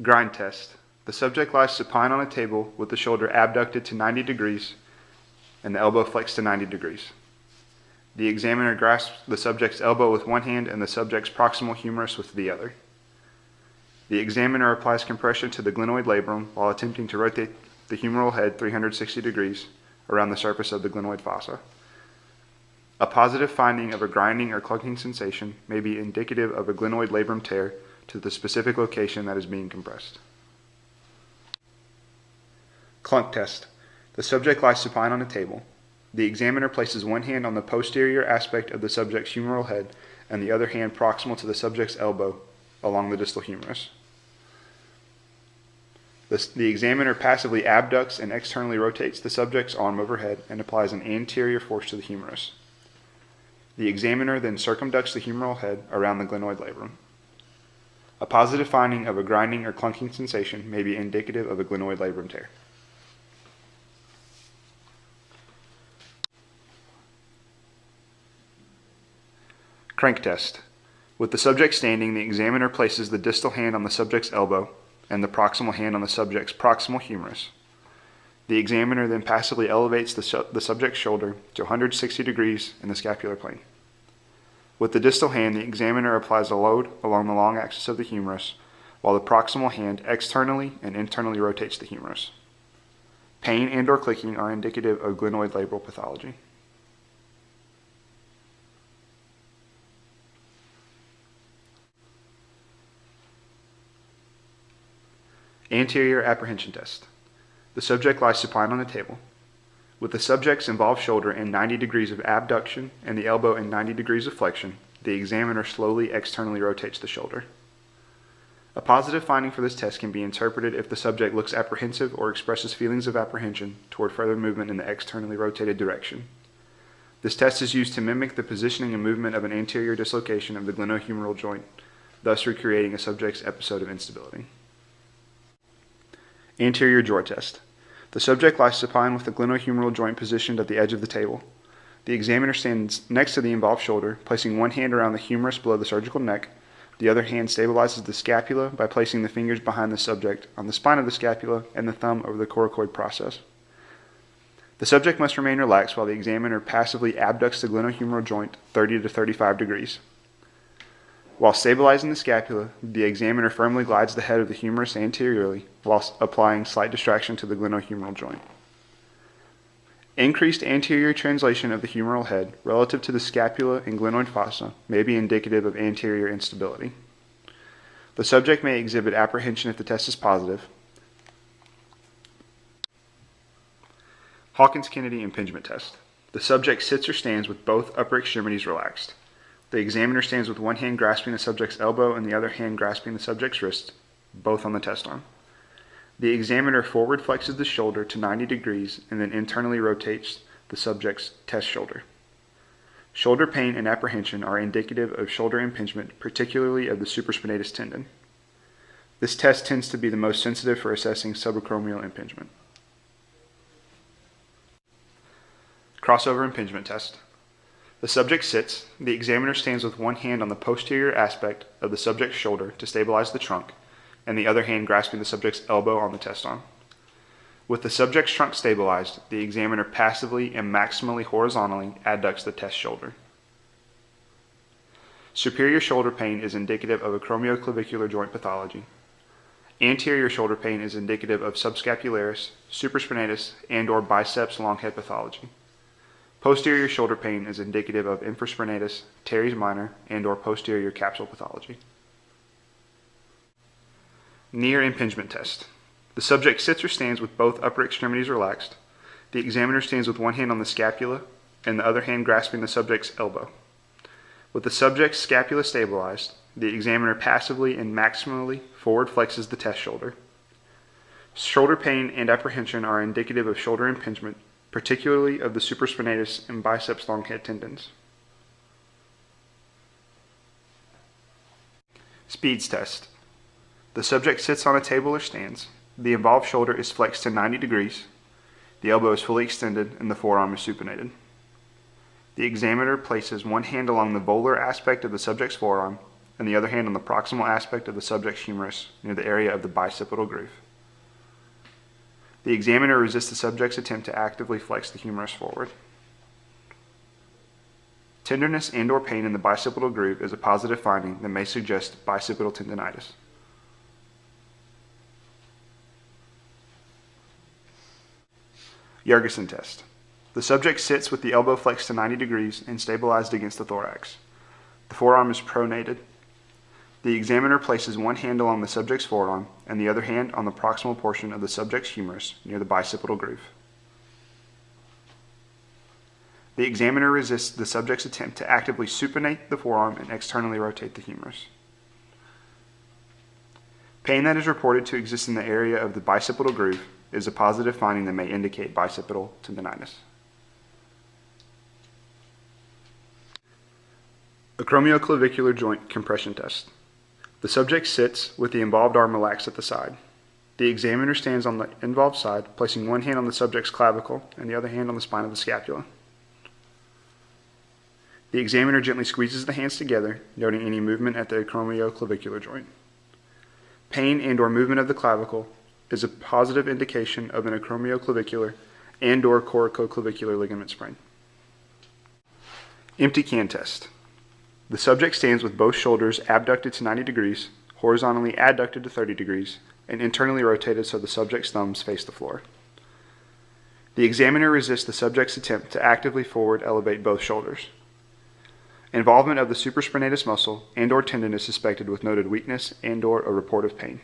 Grind test. The subject lies supine on a table with the shoulder abducted to 90 degrees and the elbow flexed to 90 degrees. The examiner grasps the subject's elbow with one hand and the subject's proximal humerus with the other. The examiner applies compression to the glenoid labrum while attempting to rotate the humeral head 360 degrees around the surface of the glenoid fossa. A positive finding of a grinding or clunking sensation may be indicative of a glenoid labrum tear to the specific location that is being compressed. Clunk test. The subject lies supine on a table. The examiner places one hand on the posterior aspect of the subject's humeral head and the other hand proximal to the subject's elbow along the distal humerus. The examiner passively abducts and externally rotates the subject's arm overhead and applies an anterior force to the humerus. The examiner then circumducts the humeral head around the glenoid labrum. A positive finding of a grinding or clunking sensation may be indicative of a glenoid labrum tear. Crank test. With the subject standing, the examiner places the distal hand on the subject's elbow and the proximal hand on the subject's proximal humerus. The examiner then passively elevates the subject's shoulder to 160 degrees in the scapular plane. With the distal hand, the examiner applies a load along the long axis of the humerus, while the proximal hand externally and internally rotates the humerus. Pain and/or clicking are indicative of glenoid labral pathology. Anterior apprehension test. The subject lies supine on a table. With the subject's involved shoulder in 90 degrees of abduction and the elbow in 90 degrees of flexion, the examiner slowly externally rotates the shoulder. A positive finding for this test can be interpreted if the subject looks apprehensive or expresses feelings of apprehension toward further movement in the externally rotated direction. This test is used to mimic the positioning and movement of an anterior dislocation of the glenohumeral joint, thus recreating a subject's episode of instability. Anterior jaw test. The subject lies supine with the glenohumeral joint positioned at the edge of the table. The examiner stands next to the involved shoulder, placing one hand around the humerus below the surgical neck. The other hand stabilizes the scapula by placing the fingers behind the subject on the spine of the scapula and the thumb over the coracoid process. The subject must remain relaxed while the examiner passively abducts the glenohumeral joint 30 to 35 degrees. While stabilizing the scapula, the examiner firmly glides the head of the humerus anteriorly while applying slight distraction to the glenohumeral joint. Increased anterior translation of the humeral head relative to the scapula and glenoid fossa may be indicative of anterior instability. The subject may exhibit apprehension if the test is positive. Hawkins-Kennedy impingement test. The subject sits or stands with both upper extremities relaxed. The examiner stands with one hand grasping the subject's elbow and the other hand grasping the subject's wrist, both on the test arm. The examiner forward flexes the shoulder to 90 degrees and then internally rotates the subject's test shoulder. Shoulder pain and apprehension are indicative of shoulder impingement, particularly of the supraspinatus tendon. This test tends to be the most sensitive for assessing subacromial impingement. Crossover impingement test. The subject sits. The examiner stands with one hand on the posterior aspect of the subject's shoulder to stabilize the trunk, and the other hand grasping the subject's elbow on the test arm. With the subject's trunk stabilized, the examiner passively and maximally horizontally adducts the test shoulder. Superior shoulder pain is indicative of acromioclavicular joint pathology. Anterior shoulder pain is indicative of subscapularis, supraspinatus, and/or biceps long head pathology. Posterior shoulder pain is indicative of infraspinatus, teres minor, and/or posterior capsule pathology. Near impingement test. The subject sits or stands with both upper extremities relaxed. The examiner stands with one hand on the scapula and the other hand grasping the subject's elbow. With the subject's scapula stabilized, the examiner passively and maximally forward flexes the test shoulder. Shoulder pain and apprehension are indicative of shoulder impingement, particularly of the supraspinatus and biceps long head tendons. Speeds test. The subject sits on a table or stands. The involved shoulder is flexed to 90 degrees. The elbow is fully extended and the forearm is supinated. The examiner places one hand along the volar aspect of the subject's forearm and the other hand on the proximal aspect of the subject's humerus near the area of the bicipital groove. The examiner resists the subject's attempt to actively flex the humerus forward. Tenderness and/or pain in the bicipital groove is a positive finding that may suggest bicipital tendinitis. Yergeson test. The subject sits with the elbow flexed to 90 degrees and stabilized against the thorax. The forearm is pronated. The examiner places one hand along the subject's forearm and the other hand on the proximal portion of the subject's humerus near the bicipital groove. The examiner resists the subject's attempt to actively supinate the forearm and externally rotate the humerus. Pain that is reported to exist in the area of the bicipital groove is a positive finding that may indicate bicipital tendinitis. Acromioclavicular joint compression test. The subject sits with the involved arm relaxed at the side. The examiner stands on the involved side, placing one hand on the subject's clavicle and the other hand on the spine of the scapula. The examiner gently squeezes the hands together, noting any movement at the acromioclavicular joint. Pain and/or movement of the clavicle is a positive indication of an acromioclavicular and/or corticoclavicular ligament sprain. Empty can test. The subject stands with both shoulders abducted to 90 degrees, horizontally adducted to 30 degrees, and internally rotated so the subject's thumbs face the floor. The examiner resists the subject's attempt to actively forward elevate both shoulders. Involvement of the supraspinatus muscle and/or tendon is suspected with noted weakness and/or a report of pain.